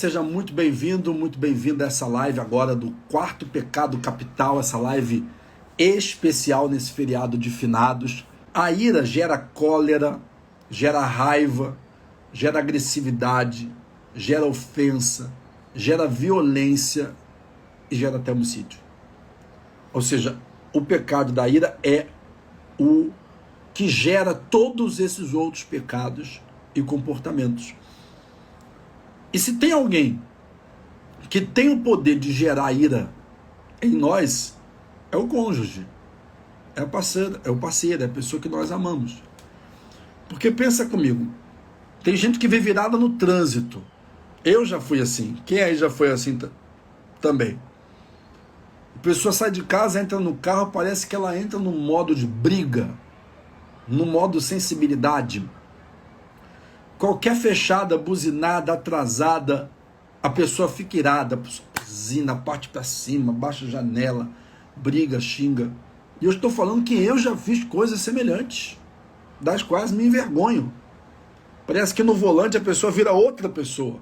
Seja muito bem-vindo, muito bem-vinda a essa live agora do quarto pecado capital, essa live especial nesse feriado de finados. A ira gera cólera, gera raiva, gera agressividade, gera ofensa, gera violência e gera até homicídio. Ou seja, o pecado da ira é o que gera todos esses outros pecados e comportamentos. E se tem alguém que tem o poder de gerar ira em nós, é o cônjuge, é o parceiro, é a pessoa que nós amamos. Porque pensa comigo, tem gente que vê virada no trânsito. Eu já fui assim. Quem aí já foi assim também? A pessoa sai de casa, entra no carro, parece que ela entra no modo de briga, no modo sensibilidade. Qualquer fechada, buzinada, atrasada, a pessoa fica irada, a pessoa buzina, parte para cima, baixa a janela, briga, xinga. E eu estou falando que eu já fiz coisas semelhantes, das quais me envergonho. Parece que no volante a pessoa vira outra pessoa.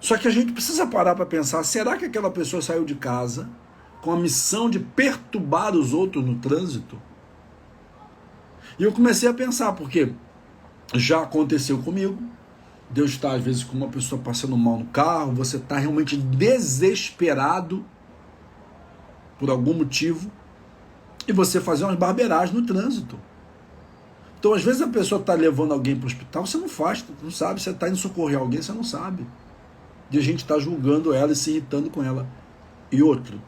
Só que a gente precisa parar para pensar, será que aquela pessoa saiu de casa com a missão de perturbar os outros no trânsito? E eu comecei a pensar, porque já aconteceu comigo, Deus está às vezes com uma pessoa passando mal no carro, você está realmente desesperado por algum motivo, e você fazer umas barbeiragens no trânsito. Então às vezes a pessoa está levando alguém para o hospital, você não faz, não sabe, você está indo socorrer alguém, você não sabe. E a gente está julgando ela e se irritando com ela. E outro,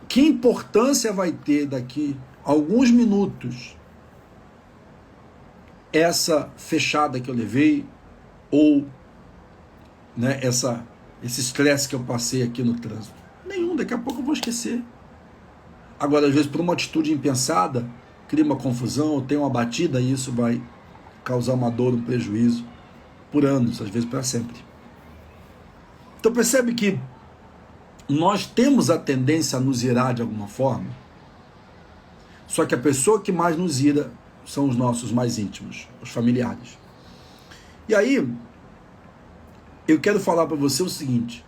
que importância vai ter daqui a alguns minutos essa fechada que eu levei, ou né, esse estresse que eu passei aqui no trânsito? Nenhum, daqui a pouco eu vou esquecer. Agora, às vezes, por uma atitude impensada, cria uma confusão, tem uma batida, e isso vai causar uma dor, um prejuízo, por anos, às vezes para sempre. Então percebe que nós temos a tendência a nos irar de alguma forma, só que a pessoa que mais nos ira são os nossos mais íntimos, os familiares. E aí, eu quero falar para você o seguinte: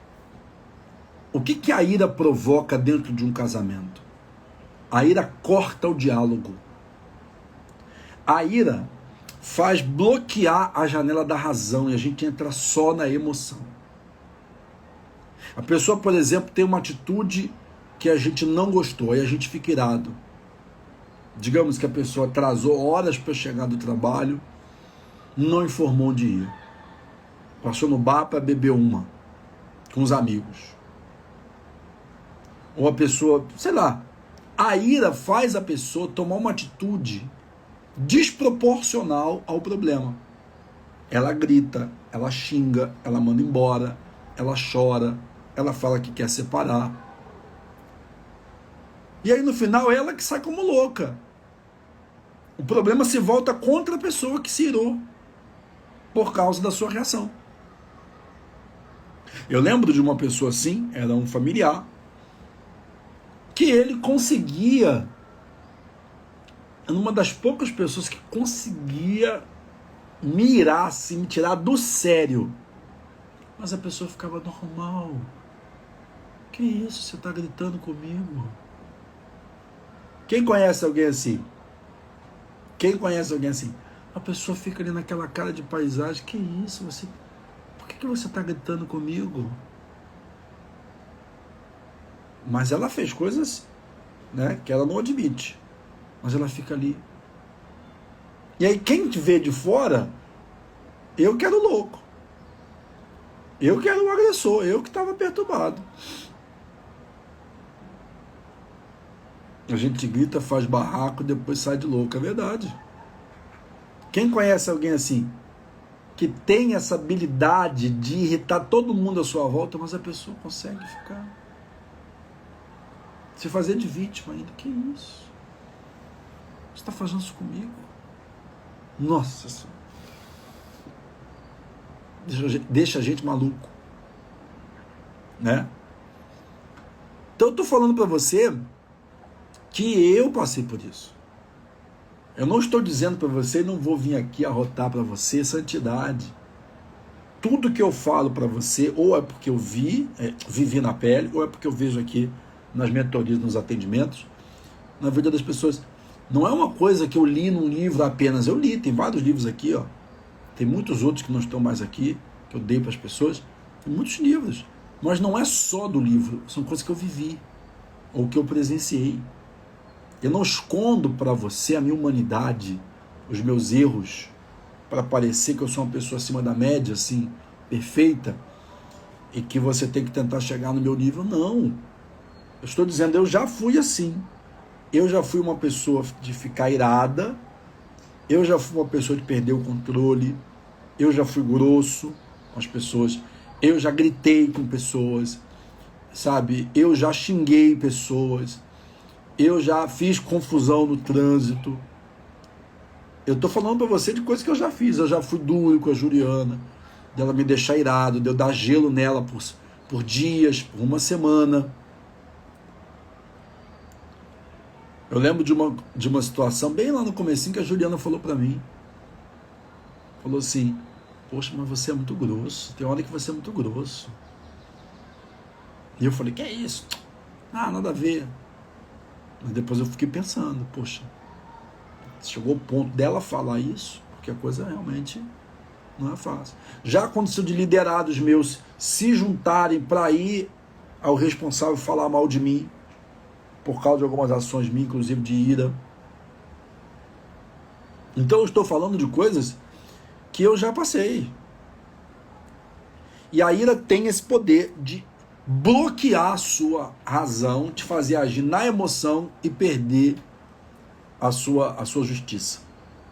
o que a ira provoca dentro de um casamento? A ira corta o diálogo. A ira faz bloquear a janela da razão e a gente entra só na emoção. A pessoa, por exemplo, tem uma atitude que a gente não gostou, aí a gente fica irado. Digamos que a pessoa atrasou horas para chegar do trabalho, não informou onde ia. Passou no bar para beber uma, com os amigos. Ou a pessoa, sei lá, a ira faz a pessoa tomar uma atitude desproporcional ao problema. Ela grita, ela xinga, ela manda embora, ela chora, ela fala que quer separar. E aí no final ela que sai como louca. O problema se volta contra a pessoa que se irou por causa da sua reação. Eu lembro de uma pessoa assim, era um familiar, que ele conseguia, uma das poucas pessoas que conseguia me irar assim, me tirar do sério. Mas a pessoa ficava normal. Que isso, você está gritando comigo? Quem conhece alguém assim? Quem conhece alguém assim? A pessoa fica ali naquela cara de paisagem. Que isso? Por que você está gritando comigo? Mas ela fez coisas, né, que ela não admite. Mas ela fica ali. E aí quem te vê de fora, eu que era o louco. Eu que era o agressor. Eu que estava perturbado. A gente grita, faz barraco, depois sai de louco. É verdade. Quem conhece alguém assim, que tem essa habilidade de irritar todo mundo à sua volta, mas a pessoa consegue ficar, se fazer de vítima ainda? Que isso? Você está fazendo isso comigo? Nossa Senhora. Deixa a gente maluco. Né? Então eu estou falando para você que eu passei por isso. Eu não estou dizendo para você, não vou vir aqui arrotar para você santidade. tudo que eu falo para você, ou é porque eu vivi na pele, ou é porque eu vejo aqui nas mentorias, nos atendimentos, na vida das pessoas. Não é uma coisa que eu li num livro apenas. Eu li, tem vários livros aqui, ó. Tem muitos outros que não estão mais aqui, que eu dei para as pessoas. Tem muitos livros. Mas não é só do livro, são coisas que eu vivi, ou que eu presenciei. Eu não escondo para você a minha humanidade, os meus erros, para parecer que eu sou uma pessoa acima da média, assim, perfeita, e que você tem que tentar chegar no meu nível. Não. Eu estou dizendo, eu já fui assim. Eu já fui uma pessoa de ficar irada, eu já fui uma pessoa de perder o controle, eu já fui grosso com as pessoas, eu já gritei com pessoas, sabe? Eu já xinguei pessoas, eu já fiz confusão no trânsito. Eu tô falando para você de coisas que eu já fiz. Eu já fui duro com a Juliana, dela me deixar irado, de eu dar gelo nela por dias, por uma semana. Eu lembro de uma situação bem lá no comecinho que a Juliana falou para mim. Falou assim, poxa, mas você é muito grosso. Tem hora que você é muito grosso. E eu falei, que é isso? Ah, nada a ver. Mas depois eu fiquei pensando, poxa, chegou o ponto dela falar isso, porque a coisa realmente não é fácil. Já aconteceu de liderados meus se juntarem para ir ao responsável falar mal de mim, por causa de algumas ações minhas, inclusive de ira. Então eu estou falando de coisas que eu já passei. E a ira tem esse poder de bloquear a sua razão, te fazer agir na emoção e perder a sua justiça.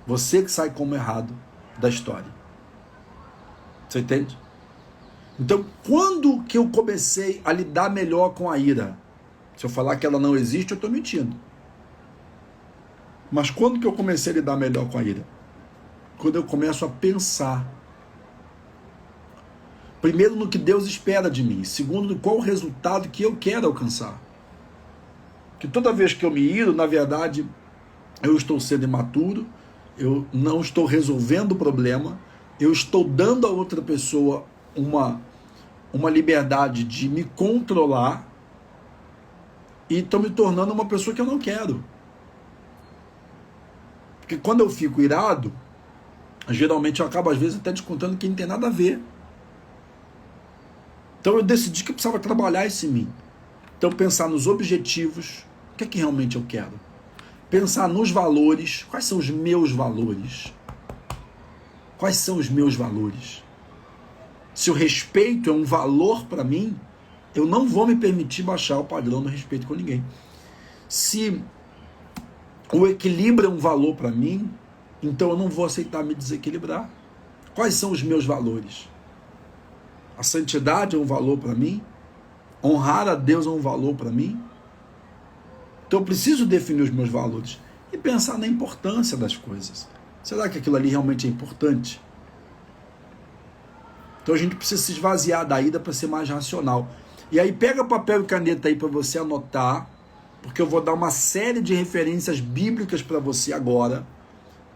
Você que sai como errado da história. Você entende? Então, quando que eu comecei a lidar melhor com a ira? Se eu falar que ela não existe, eu estou mentindo. Mas quando que eu comecei a lidar melhor com a ira? Quando eu começo a pensar. Primeiro, no que Deus espera de mim. Segundo, no qual o resultado que eu quero alcançar. Que toda vez que eu me iro, na verdade, eu estou sendo imaturo, eu não estou resolvendo o problema, eu estou dando a outra pessoa uma liberdade de me controlar e estou me tornando uma pessoa que eu não quero. Porque quando eu fico irado, geralmente eu acabo às vezes até descontando que não tem nada a ver. Então eu decidi que eu precisava trabalhar isso em mim. Então pensar nos objetivos, o que é que realmente eu quero? Pensar nos valores, quais são os meus valores? Quais são os meus valores? Se o respeito é um valor para mim, eu não vou me permitir baixar o padrão do respeito com ninguém. Se o equilíbrio é um valor para mim, então eu não vou aceitar me desequilibrar. Quais são os meus valores? A santidade é um valor para mim? Honrar a Deus é um valor para mim? Então eu preciso definir os meus valores e pensar na importância das coisas. Será que aquilo ali realmente é importante? Então a gente precisa se esvaziar da ira para ser mais racional. E aí pega papel e caneta aí para você anotar, porque eu vou dar uma série de referências bíblicas para você agora,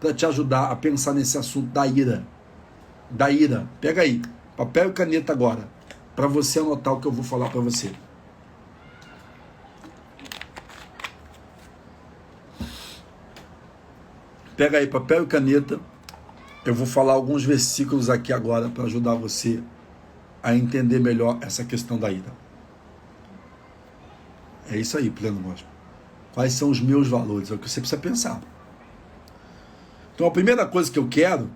para te ajudar a pensar nesse assunto da ira. Da ira. Pega aí, papel e caneta agora, para você anotar o que eu vou falar para você. Pega aí papel e caneta. Eu vou falar alguns versículos aqui agora para ajudar você a entender melhor essa questão da ira. É isso aí, pleno gospel. Quais são os meus valores? É o que você precisa pensar. Então a primeira coisa que eu quero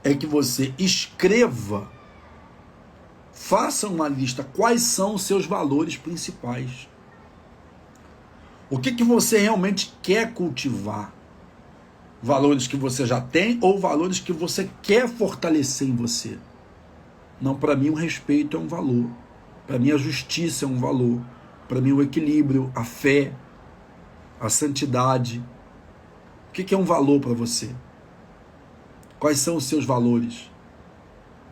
é que você escreva, faça uma lista, quais são os seus valores principais. O que você realmente quer cultivar? Valores que você já tem ou valores que você quer fortalecer em você? Não, para mim o respeito é um valor. Para mim a justiça é um valor. Para mim o equilíbrio, a fé, a santidade. O que é um valor para você? Quais são os seus valores?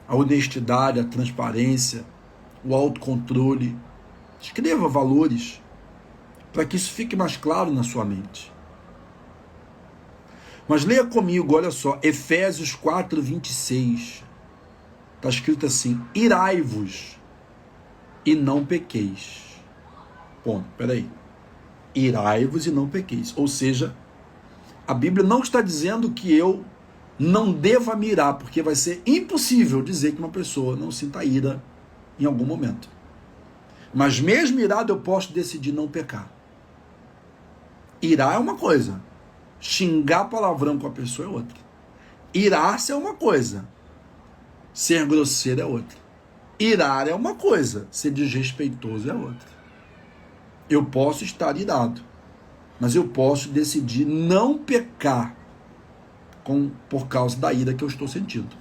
A honestidade, a transparência, o autocontrole. Escreva valores para que isso fique mais claro na sua mente. Mas leia comigo, olha só, Efésios 4:26. Está escrito assim: irai-vos e não pequeis. Ponto, peraí. Irai-vos e não pequeis. Ou seja, a Bíblia não está dizendo que eu não deva me irar, porque vai ser impossível dizer que uma pessoa não sinta ira em algum momento. Mas mesmo irado eu posso decidir não pecar. Irar é uma coisa, xingar palavrão com a pessoa é outra. Irar-se é uma coisa, ser grosseiro é outra. Irar é uma coisa, ser desrespeitoso é outra. Eu posso estar irado, mas eu posso decidir não pecar por causa da ira que eu estou sentindo.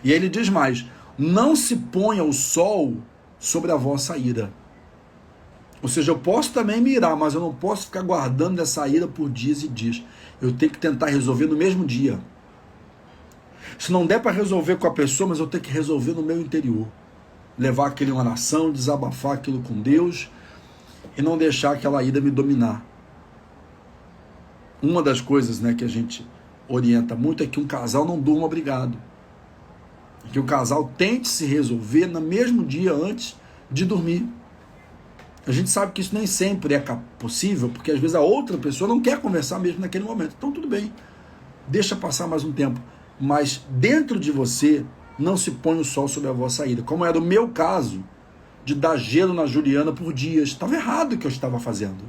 E ele diz mais: não se ponha o sol sobre a vossa ira. Ou seja, eu posso também me irar, mas eu não posso ficar guardando essa ira por dias e dias. Eu tenho que tentar resolver no mesmo dia. Se não der para resolver com a pessoa, mas eu tenho que resolver no meu interior. Levar aquilo em oração, desabafar aquilo com Deus e não deixar aquela ira me dominar. Uma das coisas, né, que a gente orienta muito é que um casal não durma brigado. Que o casal tente se resolver no mesmo dia antes de dormir. A gente sabe que isso nem sempre é possível, porque às vezes a outra pessoa não quer conversar mesmo naquele momento. Então tudo bem, deixa passar mais um tempo. Mas dentro de você não se põe o sol sobre a vossa ira. Como era o meu caso, de dar gelo na Juliana por dias. Estava errado o que eu estava fazendo.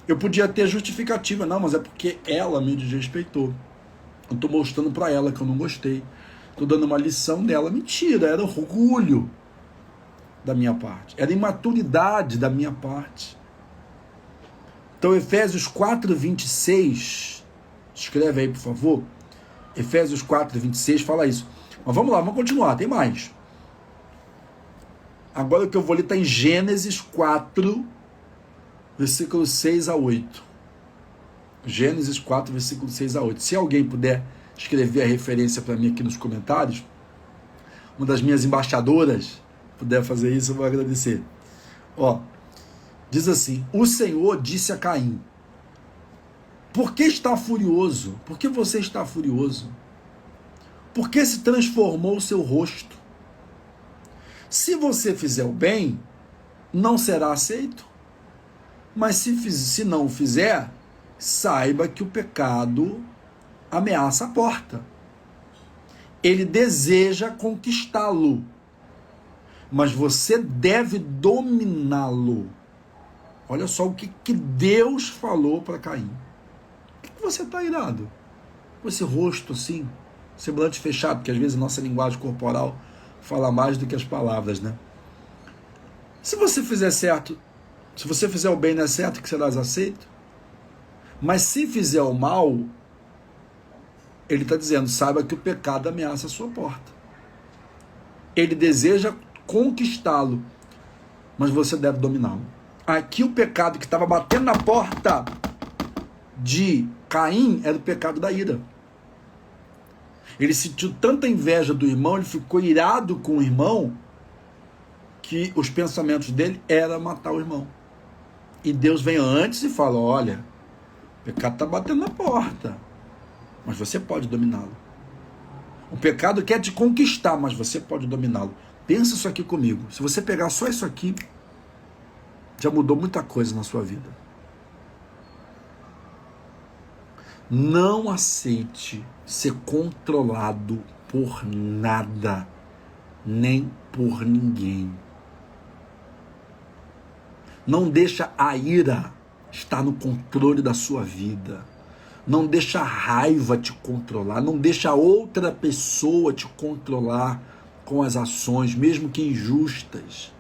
Eu podia ter justificativa, não, mas é porque ela me desrespeitou. Eu estou mostrando para ela que eu não gostei. Estou dando uma lição dela. Mentira, era orgulho da minha parte. Era imaturidade da minha parte. Então, Efésios 4:26, escreve aí, por favor. Efésios 4:26 fala isso. Mas vamos lá, vamos continuar, tem mais. Agora o que eu vou ler está em Gênesis 4, versículos 6 a 8. Gênesis 4, versículos 6 a 8. Se alguém puder escrever a referência para mim aqui nos comentários, uma das minhas embaixadoras puder fazer isso, eu vou agradecer. Ó, diz assim: o Senhor disse a Caim: por que está furioso? Por que você está furioso? Por que se transformou o seu rosto? Se você fizer o bem, não será aceito. Mas se não o fizer, saiba que o pecado ameaça a porta. Ele deseja conquistá-lo, mas você deve dominá-lo. Olha só o que Deus falou para Caim. Por que você está irado? Com esse rosto assim, semblante fechado, porque às vezes a nossa linguagem corporal fala mais do que as palavras, né? Se você fizer certo, se você fizer o bem, não é certo que serás aceito? Mas se fizer o mal, ele está dizendo, saiba que o pecado ameaça a sua porta. Ele deseja conquistá-lo, mas você deve dominá-lo. Aqui o pecado que estava batendo na porta de Caim era o pecado da ira. Ele sentiu tanta inveja do irmão, ele ficou irado com o irmão, que os pensamentos dele era matar o irmão. E Deus vem antes e fala, olha, o pecado está batendo na porta, mas você pode dominá-lo. O pecado quer te conquistar, mas você pode dominá-lo. Pensa isso aqui comigo. Se você pegar só isso aqui, já mudou muita coisa na sua vida. Não aceite ser controlado por nada, nem por ninguém. Não deixa a ira estar no controle da sua vida. Não deixa a raiva te controlar. Não deixa outra pessoa te controlar com as ações, mesmo que injustas.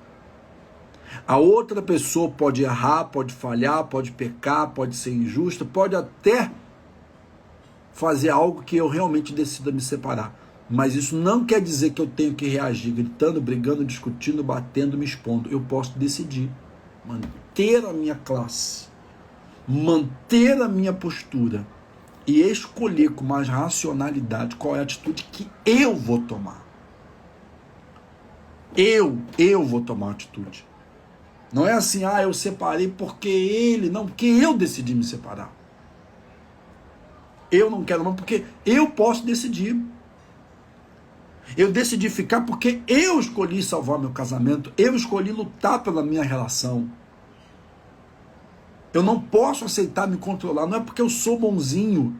A outra pessoa pode errar, pode falhar, pode pecar, pode ser injusta, pode até fazer algo que eu realmente decida me separar. Mas isso não quer dizer que eu tenho que reagir gritando, brigando, discutindo, batendo, me expondo. Eu posso decidir manter a minha classe, manter a minha postura e escolher com mais racionalidade qual é a atitude que eu vou tomar. Eu vou tomar uma atitude. Não é assim, eu separei porque ele, não, porque eu decidi me separar. Eu não quero não, porque eu posso decidir. Eu decidi ficar porque eu escolhi salvar meu casamento, eu escolhi lutar pela minha relação. Eu não posso aceitar me controlar, não é porque eu sou bonzinho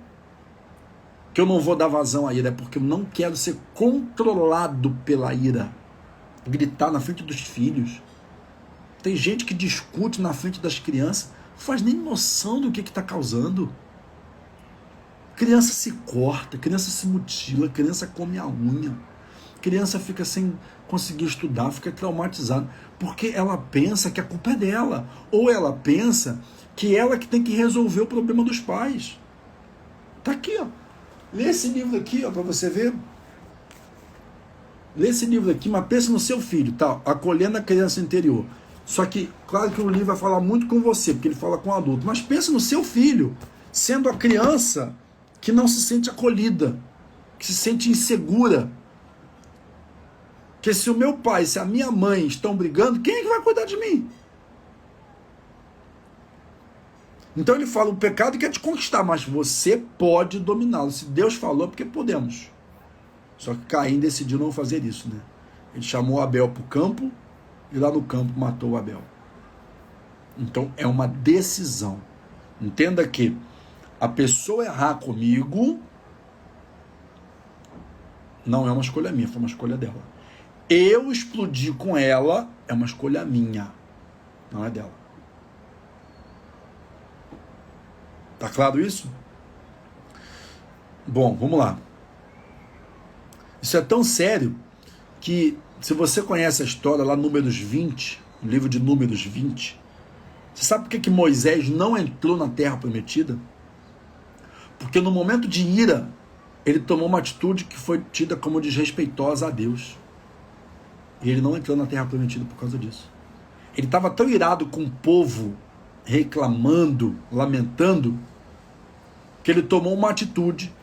que eu não vou dar vazão à ira, é porque eu não quero ser controlado pela ira. Gritar na frente dos filhos. Tem gente que discute na frente das crianças, não faz nem noção do que está causando. Criança se corta, criança se mutila, criança come a unha, criança fica sem conseguir estudar, fica traumatizada, porque ela pensa que a culpa é dela, ou ela pensa que ela que tem que resolver o problema dos pais. Tá aqui, ó. Lê esse livro aqui, ó, para você ver. Lê esse livro aqui, mas pensa no seu filho, tá? Acolhendo a criança interior. Só que, claro que o livro vai falar muito com você, porque ele fala com o adulto, mas pensa no seu filho, sendo a criança que não se sente acolhida, que se sente insegura. Que se o meu pai, se a minha mãe estão brigando, quem é que vai cuidar de mim? Então ele fala, o pecado quer te conquistar, mas você pode dominá-lo. Se Deus falou, é porque podemos. Só que Caim decidiu não fazer isso, né? Ele chamou Abel para o campo e lá no campo matou Abel. Então é uma decisão. Entenda que a pessoa errar comigo não é uma escolha minha, foi uma escolha dela. Eu explodir com ela é uma escolha minha, não é dela. Tá claro isso? Bom, vamos lá. Isso é tão sério que, se você conhece a história lá, Números 20, o livro de Números 20, você sabe por que Moisés não entrou na Terra Prometida? Porque no momento de ira, ele tomou uma atitude que foi tida como desrespeitosa a Deus. E ele não entrou na Terra Prometida por causa disso. Ele estava tão irado com o povo, reclamando, lamentando, que ele tomou uma atitude.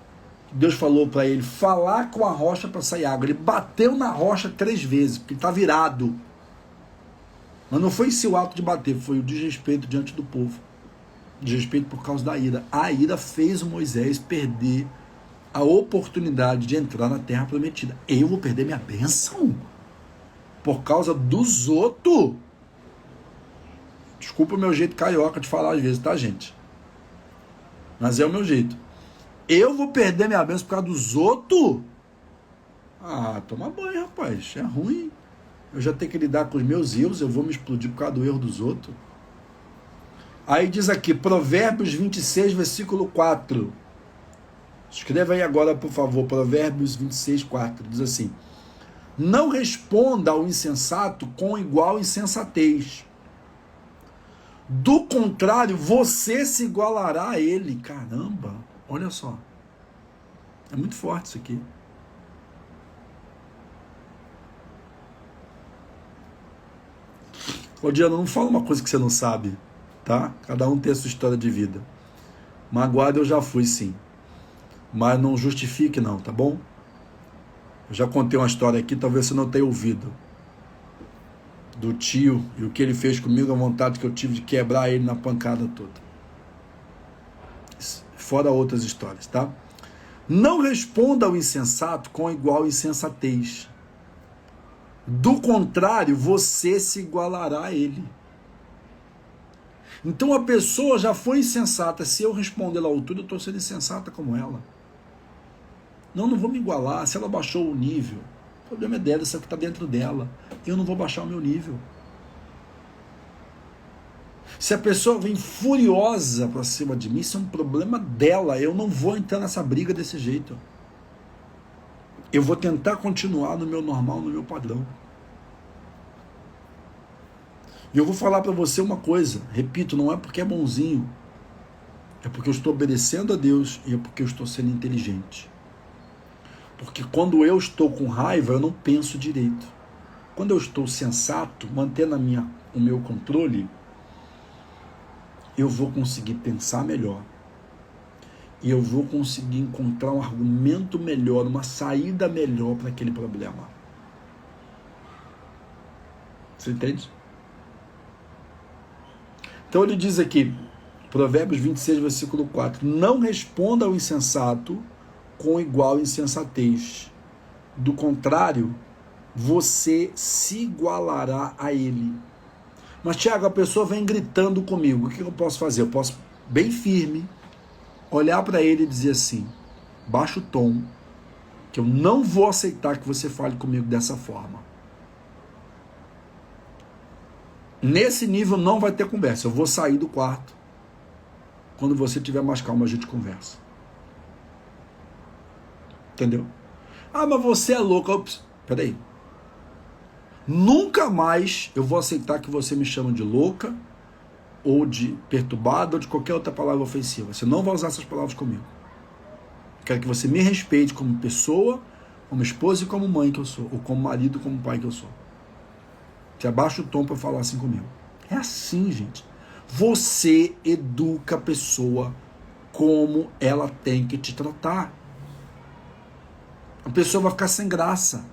Deus falou para ele falar com a rocha para sair água. Ele bateu na rocha 3 vezes, porque ele estava irado. Mas não foi esse o ato de bater, foi o desrespeito diante do povo. Desrespeito por causa da ira. A ira fez o Moisés perder a oportunidade de entrar na Terra Prometida. Eu vou perder minha bênção por causa dos outros. Desculpa o meu jeito carioca de falar às vezes, tá, gente? Mas é o meu jeito. Eu vou perder minha bênção por causa dos outros? Ah, toma banho, rapaz. É ruim. Eu já tenho que lidar com os meus erros, eu vou me explodir por causa do erro dos outros. Aí diz aqui, Provérbios 26, versículo 4. Escreva aí agora, por favor, Provérbios 26, 4. Diz assim, não responda ao insensato com igual insensatez. Do contrário, você se igualará a ele. Caramba, olha só. É muito forte isso aqui. Ô Diana, não fala uma coisa que você não sabe, tá? Cada um tem a sua história de vida. Magoado eu já fui, sim. Mas não justifique não, tá bom? Eu já contei uma história aqui, talvez você não tenha ouvido. Do tio e o que ele fez comigo, a vontade que eu tive de quebrar ele na pancada toda. Fora outras histórias, tá? Não responda ao insensato com igual insensatez. Do contrário, você se igualará a ele. Então a pessoa já foi insensata. Se eu responder à altura, eu estou sendo insensata como ela. Não vou me igualar. Se ela baixou o nível, o problema é dela, isso é o que está dentro dela. Eu não vou baixar o meu nível. Se a pessoa vem furiosa para cima de mim, isso é um problema dela. Eu não vou entrar nessa briga desse jeito. Eu vou tentar continuar no meu normal, no meu padrão. E eu vou falar para você uma coisa, repito, não é porque é bonzinho, é porque eu estou obedecendo a Deus e é porque eu estou sendo inteligente. Porque quando eu estou com raiva, eu não penso direito. Quando eu estou sensato, mantendo o meu controle, eu vou conseguir pensar melhor. E eu vou conseguir encontrar um argumento melhor, uma saída melhor para aquele problema. Você entende? Então ele diz aqui, Provérbios 26, versículo 4, não responda ao insensato com igual insensatez. Do contrário, você se igualará a ele. Mas, Tiago, a pessoa vem gritando comigo. O que eu posso fazer? Eu posso, bem firme, olhar para ele e dizer assim, baixa o tom, que eu não vou aceitar que você fale comigo dessa forma. Nesse nível não vai ter conversa. Eu vou sair do quarto. Quando você tiver mais calmo, a gente conversa. Entendeu? Ah, mas você é louco. Ops, peraí. Nunca mais eu vou aceitar que você me chame de louca, ou de perturbada, ou de qualquer outra palavra ofensiva. Você não vai usar essas palavras comigo. Quero que você me respeite como pessoa, como esposa e como mãe que eu sou, ou como marido e como pai que eu sou. Você abaixa o tom para falar assim comigo. É assim, gente. Você educa a pessoa como ela tem que te tratar. A pessoa vai ficar sem graça.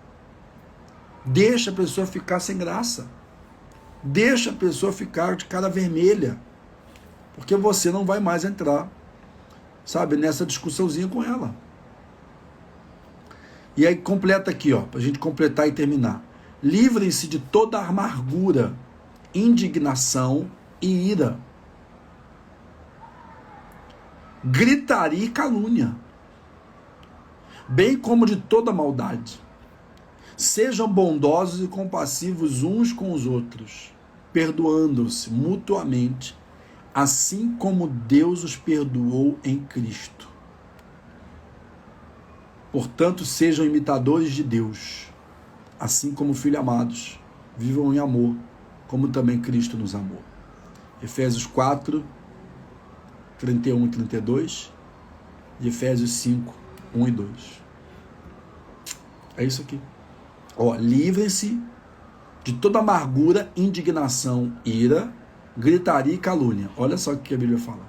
Deixa a pessoa ficar sem graça. Deixa a pessoa ficar de cara vermelha. Porque você não vai mais entrar, sabe, nessa discussãozinha com ela. E aí completa aqui, ó, pra gente completar e terminar. Livrem-se de toda amargura, indignação e ira, gritaria e calúnia, bem como de toda maldade. Sejam bondosos e compassivos uns com os outros, perdoando-se mutuamente, assim como Deus os perdoou em Cristo. Portanto, sejam imitadores de Deus, assim como filhos amados, vivam em amor, como também Cristo nos amou. Efésios 4, 31 e 32, e Efésios 5, 1 e 2. É isso aqui. Ó, livrem-se de toda amargura, indignação, ira, gritaria e calúnia. Olha só o que a Bíblia fala.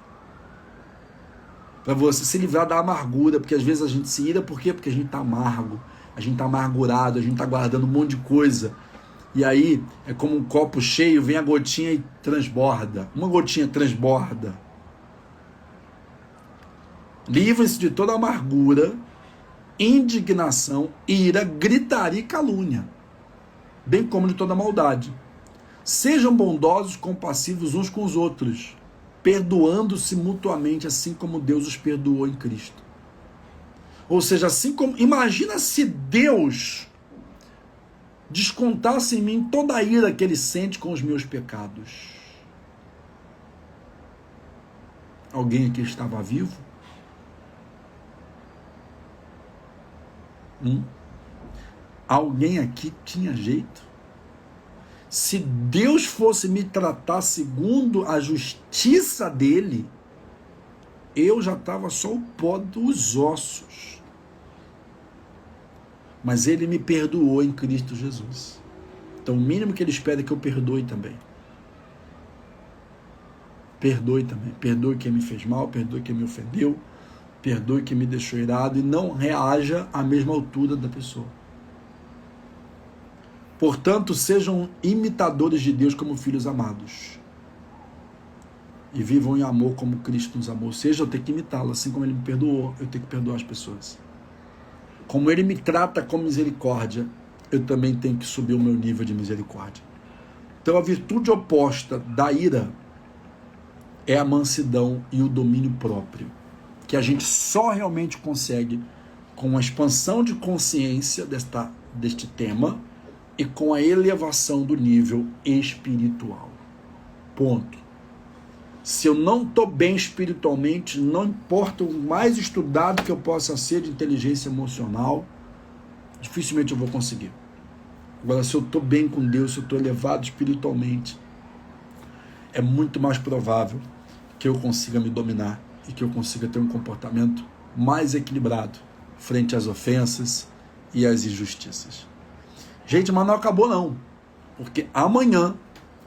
Para você se livrar da amargura, porque às vezes a gente se ira, por quê? Porque a gente está amargo, a gente está amargurado, a gente está guardando um monte de coisa. E aí é como um copo cheio, vem a gotinha e transborda. Uma gotinha transborda. Livre-se de toda amargura, indignação, ira, gritaria e calúnia, bem como de toda maldade. Sejam bondosos, compassivos uns com os outros, perdoando-se mutuamente, assim como Deus os perdoou em Cristo. Ou seja, assim como... Imagina se Deus descontasse em mim toda a ira que Ele sente com os meus pecados. Alguém aqui estava vivo? Alguém aqui tinha jeito? Se Deus fosse me tratar segundo a justiça dele, eu já estava só o pó dos ossos. Mas ele me perdoou em Cristo Jesus. Então o mínimo que ele espera é que eu perdoe também. Perdoe também. Perdoe quem me fez mal, perdoe quem me ofendeu, perdoe quem me deixou irado e não reaja à mesma altura da pessoa. Portanto, sejam imitadores de Deus como filhos amados. E vivam em amor como Cristo nos amou. Ou seja, eu tenho que imitá-lo. Assim como ele me perdoou, eu tenho que perdoar as pessoas. Como ele me trata com misericórdia, eu também tenho que subir o meu nível de misericórdia. Então, a virtude oposta da ira é a mansidão e o domínio próprio, que a gente só realmente consegue com a expansão de consciência deste tema e com a elevação do nível espiritual. Ponto. Se eu não estou bem espiritualmente, não importa o mais estudado que eu possa ser de inteligência emocional, dificilmente eu vou conseguir. Agora, se eu estou bem com Deus, se eu estou elevado espiritualmente, é muito mais provável que eu consiga me dominar e que eu consiga ter um comportamento mais equilibrado frente às ofensas e às injustiças. Gente, mas não acabou não, porque amanhã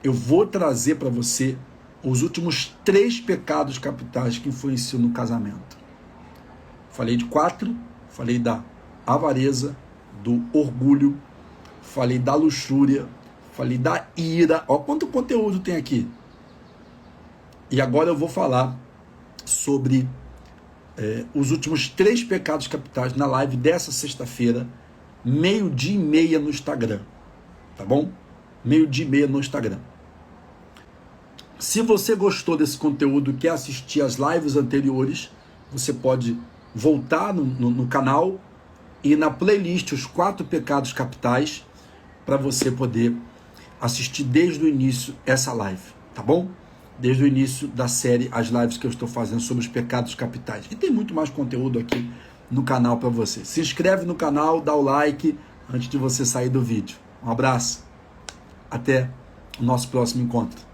eu vou trazer para você os últimos 3 pecados capitais que influenciam no casamento. Falei de 4, falei da avareza, do orgulho, falei da luxúria, falei da ira. Olha quanto conteúdo tem aqui. E agora eu vou falar sobre os últimos 3 pecados capitais na live dessa sexta-feira, 12h30 no Instagram, tá bom? 12h30 no Instagram. Se você gostou desse conteúdo e quer assistir as lives anteriores, você pode voltar no canal e na playlist Os 4 Pecados Capitais para você poder assistir desde o início essa live, tá bom? Desde o início da série, as lives que eu estou fazendo sobre os pecados capitais. E tem muito mais conteúdo aqui no canal para você. Se inscreve no canal, dá o like antes de você sair do vídeo. Um abraço. Até o nosso próximo encontro.